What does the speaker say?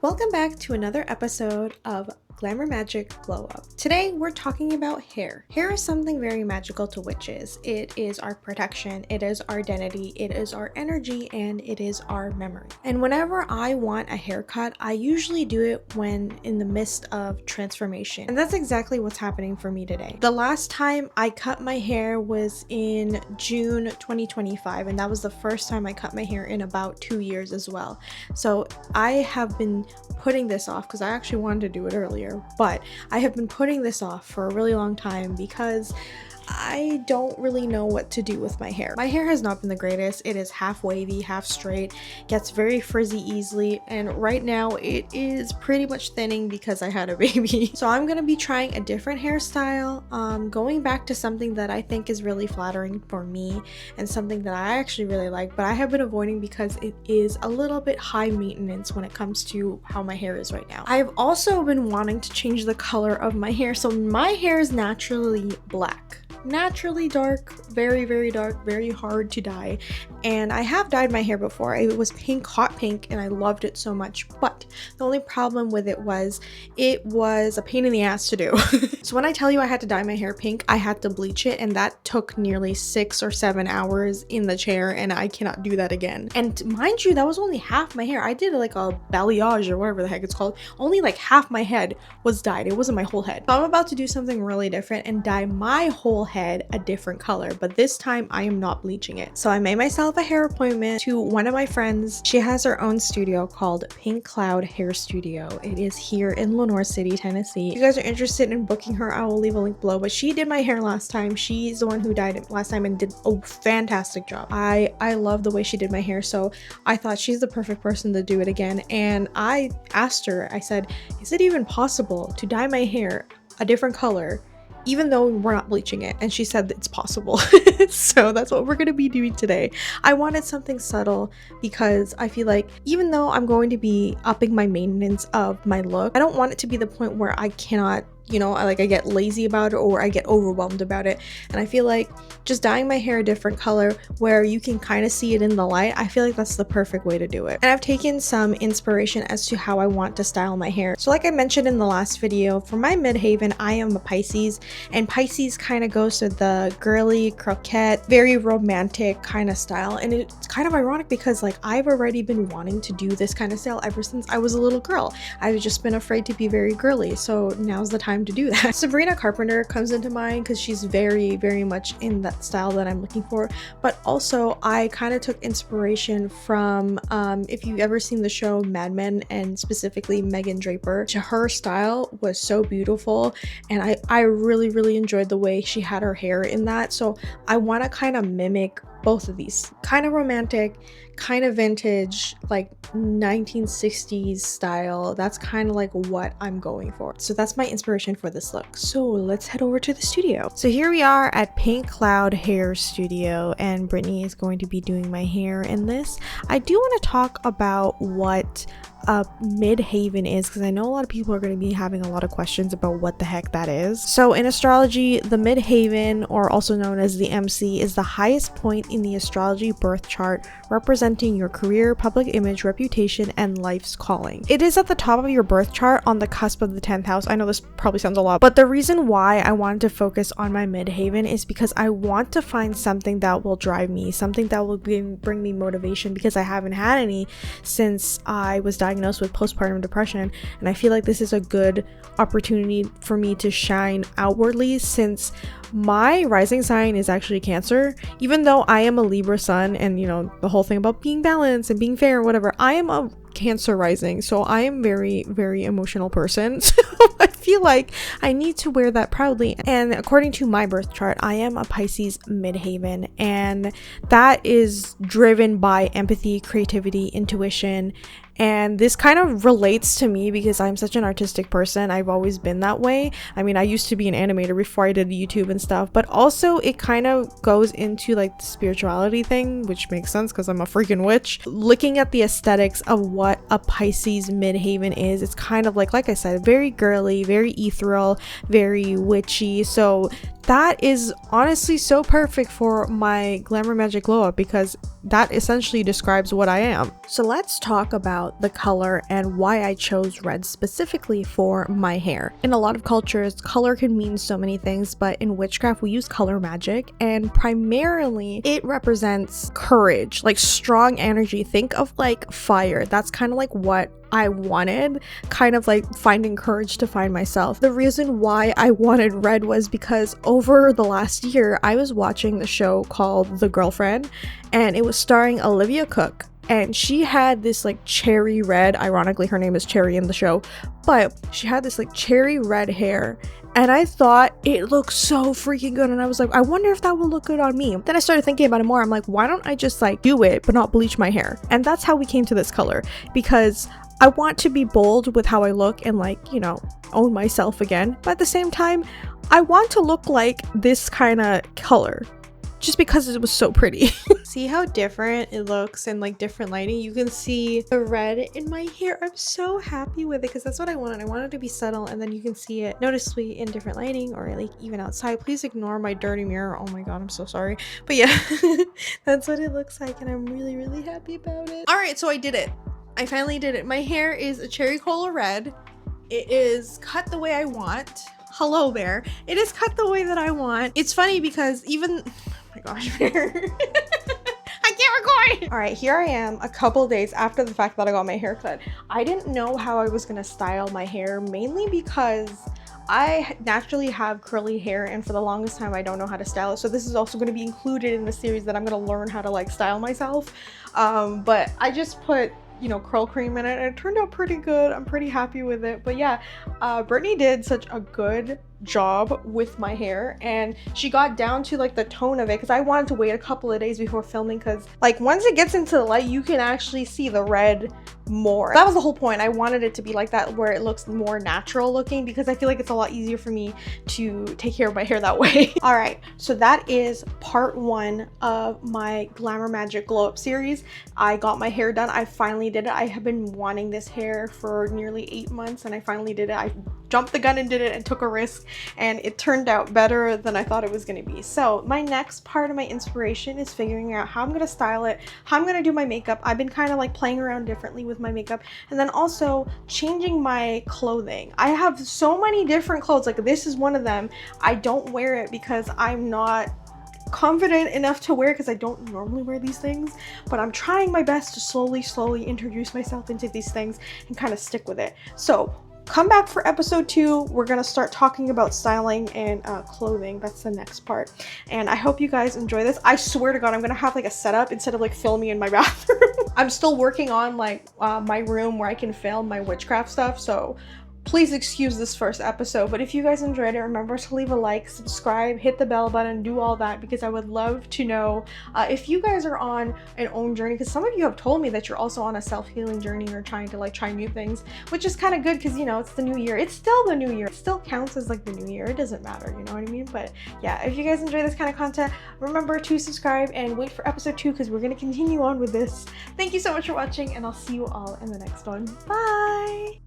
Welcome back to another episode of Glamour Magick Glow-Up. Today we're talking about hair. Hair is something very magical to witches. It is our protection, it is our identity, it is our energy, and it is our memory. And whenever I want a haircut, I usually do it when in the midst of transformation. And that's exactly what's happening for me today. The last time I cut my hair was in June 2025, and that was the first time I cut my hair in about 2 years as well. So I have been putting this off because I actually wanted to do it earlier, but I have been putting this off for a really long time because I don't really know what to do with my hair. My hair has not been the greatest. It is half wavy, half straight, gets very frizzy easily, and right now it is pretty much thinning because I had a baby. So I'm gonna be trying a different hairstyle, going back to something that I think is really flattering for me and something that I actually really like, but I have been avoiding because it is a little bit high maintenance when it comes to how my hair is right now. I've also been wanting to change the color of my hair. So my hair is naturally black. Naturally dark, very dark, very hard to dye, and I have dyed my hair before. It was pink, hot pink, and I loved it so much, but the only problem with it was a pain in the ass to do. So when I tell you I had to dye my hair pink, I had to bleach it, and that took nearly 6 or 7 hours in the chair, and I cannot do that again. And mind you, that was only half my hair. I did like a balayage or whatever the heck it's called. Only like half my head was dyed. It wasn't my whole head. So I'm about to do something really different and dye my whole head a different color, but this time I am not bleaching it. So I made myself a hair appointment to one of my friends. She has her own studio called Pink Cloud Hair Studio. It is here in Lenore City, Tennessee. If you guys are interested in booking her, I will leave a link below, but she did my hair last time. She's the one who dyed it last time and did a fantastic job. I love the way she did my hair, so I thought she's the perfect person to do it again. And I asked her, I said, is it even possible to dye my hair a different color even though we're not bleaching it? And she said that it's possible. So that's what we're going to be doing today. I wanted something subtle because I feel like even though I'm going to be upping my maintenance of my look, I don't want it to be the point where I cannot, I get lazy about it or I get overwhelmed about it. And I feel like just dyeing my hair a different color where you can kind of see it in the light, I feel like that's the perfect way to do it. And I've taken some inspiration as to how I want to style my hair. So like I mentioned in the last video, for my midhaven, I am a Pisces, and Pisces kind of goes to the girly, croquette, very romantic kind of style. And it's kind of ironic because like I've already been wanting to do this kind of style ever since I was a little girl. I've just been afraid to be very girly, so now's the time to do that. Sabrina Carpenter comes into mind because she's very much in that style that I'm looking for, but also I kind of took inspiration from if you've ever seen the show Mad Men, and specifically Megan Draper. Her style was so beautiful, and I really enjoyed the way she had her hair in that, so I want to kind of mimic both of these. Kind of romantic, kind of vintage, like 1960s style. That's kind of like what I'm going for. So that's my inspiration for this look. So let's head over to the studio. So here we are at Pink Cloud Hair Studio, and Brittany is going to be doing my hair in this. I do want to talk about what a midhaven is, because I know a lot of people are going to be having a lot of questions about what the heck that is. So in astrology, the midhaven, or also known as the MC, is the highest point in the astrology birth chart, representing your career, public image, reputation, and life's calling. It is at the top of your birth chart on the cusp of the 10th house. I know this probably sounds a lot, but the reason why I wanted to focus on my midhaven is because I want to find something that will drive me, something that will bring me motivation, because I haven't had any since I was diagnosed with postpartum depression, and I feel like this is a good opportunity for me to shine outwardly, since my rising sign is actually Cancer. Even though I am a Libra sun, and the whole thing about being balanced and being fair, whatever, I am a Cancer rising, so I am very emotional person. So I feel like I need to wear that proudly. And according to my birth chart, I am a Pisces midhaven, and that is driven by empathy, creativity, intuition. And this kind of relates to me because I'm such an artistic person. I've always been that way. I mean, I used to be an animator before I did YouTube and stuff, but also it kind of goes into like the spirituality thing, which makes sense because I'm a freaking witch. Looking at the aesthetics of what a Pisces midhaven is, it's kind of like I said, very girly, very ethereal, very witchy. So that is honestly so perfect for my Glamour Magick Glow-Up because that essentially describes what I am. So let's talk about the color and why I chose red specifically for my hair. In a lot of cultures, color can mean so many things, but in witchcraft we use color magic, and primarily it represents courage, like strong energy. Think of like fire. That's kind of like what I wanted, kind of like finding courage to find myself. The reason why I wanted red was because over the last year I was watching the show called The Girlfriend, and it was starring Olivia Cook, and she had this like cherry red, ironically her name is Cherry in the show, but she had this like cherry red hair, and I thought it looked so freaking good, and I was like, I wonder if that will look good on me. Then I started thinking about it more. I'm like, why don't I just like do it but not bleach my hair? And that's how we came to this color, because I want to be bold with how I look and like, you know, own myself again, but at the same time I want to look like this kind of color just because it was so pretty. See how different it looks in like different lighting? You can see the red in my hair. I'm so happy with it because that's what I wanted. I wanted to be subtle, and then you can see it noticeably in different lighting or like even outside. Please ignore my dirty mirror. Oh my god, I'm so sorry. But yeah, that's what it looks like, and I'm really, really happy about it. All right, so I did it. I finally did it. My hair is a cherry cola red. It is cut the way I want. Hello there. It is cut the way that I want. It's funny because even, oh my gosh, I can't record. All right, here I am a couple days after the fact that I got my hair cut. I didn't know how I was gonna style my hair, mainly because I naturally have curly hair, and for the longest time I don't know how to style it. So this is also going to be included in the series that I'm going to learn how to like style myself. But I just put, you know, curl cream in it, and it turned out pretty good. I'm pretty happy with it. But yeah, Brittany did such a good job with my hair, and she got down to like the tone of it, because I wanted to wait a couple of days before filming, because like once it gets into the light you can actually see the red more. That was the whole point. I wanted it to be like that, where it looks more natural looking, because I feel like it's a lot easier for me to take care of my hair that way. All right, so that is part 1 of my Glamour Magick Glow-Up series. I got my hair done. I finally did it. I have been wanting this hair for nearly 8 months, and I finally did it. I jumped the gun and did it and took a risk, and it turned out better than I thought it was going to be. So my next part of my inspiration is figuring out how I'm going to style it, how I'm going to do my makeup. I've been kind of like playing around differently with my makeup, and then also changing my clothing. I have so many different clothes. Like this is one of them. I don't wear it because I'm not confident enough to wear, because I don't normally wear these things, but I'm trying my best to slowly introduce myself into these things and kind of stick with it. So come back for episode 2. We're gonna start talking about styling and clothing. That's the next part, and I hope you guys enjoy this. I swear to god I'm gonna have like a setup instead of like filming in my bathroom. I'm still working on like my room where I can film my witchcraft stuff, so please excuse this first episode. But if you guys enjoyed it, remember to leave a like, subscribe, hit the bell button, do all that, because I would love to know if you guys are on an own journey, because some of you have told me that you're also on a self-healing journey or trying to like try new things, which is kind of good because, you know, it's the new year. It's still the new year. It still counts as like the new year. It doesn't matter, you know what I mean? But yeah, if you guys enjoy this kind of content, remember to subscribe and wait for episode 2, because we're going to continue on with this. Thank you so much for watching, and I'll see you all in the next one. Bye!